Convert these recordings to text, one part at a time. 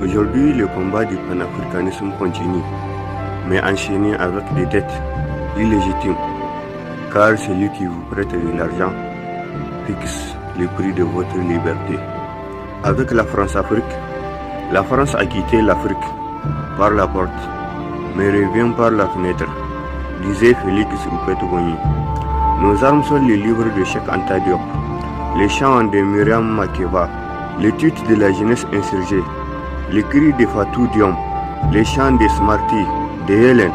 Aujourd'hui, le combat du panafricanisme continue, mais enchaîné avec des dettes illégitimes, car celui qui vous prête de l'argent fixe le prix de votre liberté. Avec la France-Afrique, la France a quitté l'Afrique par la porte, mais revient par la fenêtre, disait Félix Houphouët-Boigny. Nos armes sont les livres de Cheikh Anta Diop, les chants de Myriam Makeba, les titres de la jeunesse insurgée, les cris de Fatou Diom, les chants de Smarty, de Hélène,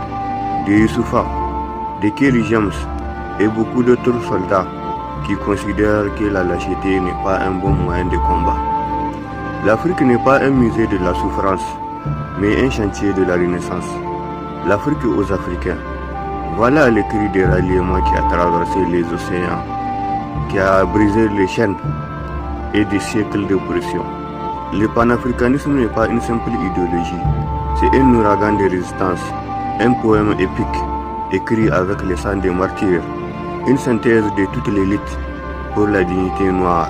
de Youssoufa, de Kerry James et beaucoup d'autres soldats qui considèrent que la lâcheté n'est pas un bon moyen de combat. L'Afrique n'est pas un musée de la souffrance, mais un chantier de la renaissance. L'Afrique aux Africains. Voilà le cri de ralliement qui a traversé les océans, qui a brisé les chaînes et des siècles d'oppression. Le panafricanisme n'est pas une simple idéologie, c'est un ouragan de résistance, un poème épique, écrit avec le sang des martyrs, une synthèse de toute l'élite pour la dignité noire.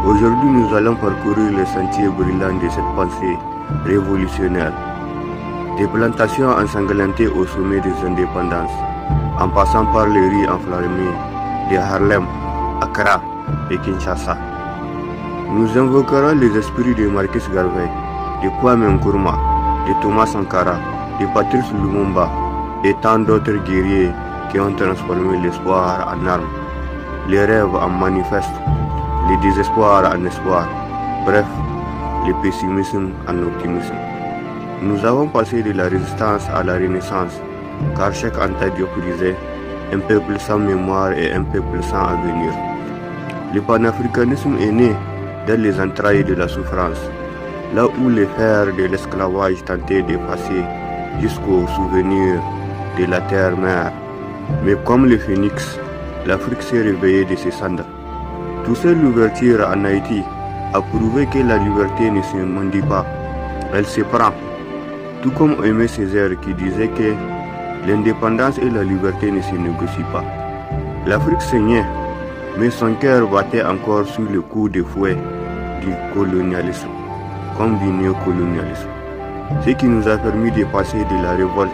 Aujourd'hui, nous allons parcourir les sentiers brûlants de cette pensée révolutionnaire. Des plantations ensanglantées au sommet des indépendances, en passant par les rues enflammées de Harlem, Accra et Kinshasa. Nous invoquerons les esprits de Marcus Garvey, de Kwame Nkrumah, de Thomas Sankara, de Patrice Lumumba et tant d'autres guerriers qui ont transformé l'espoir en armes, les rêves en manifeste, le désespoir en espoir, bref, le pessimisme en optimisme. Nous avons passé de la résistance à la renaissance, car Cheikh Anta Diop disait « Un peuple sans mémoire et un peuple sans avenir ». Le panafricanisme est né dans les entrailles de la souffrance, là où les fers de l'esclavage tentaient d'effacer jusqu'au souvenir de la terre-mère. Mais comme le phénix, l'Afrique s'est réveillée de ses cendres. Toucher l'ouverture en Haïti a prouvé que la liberté ne se mendie pas, elle se prend. Tout comme Aimé Césaire qui disait que l'indépendance et la liberté ne se négocient pas. L'Afrique saignait, mais son cœur battait encore sous le coup de fouet du colonialisme, comme du néocolonialisme. Ce qui nous a permis de passer de la révolte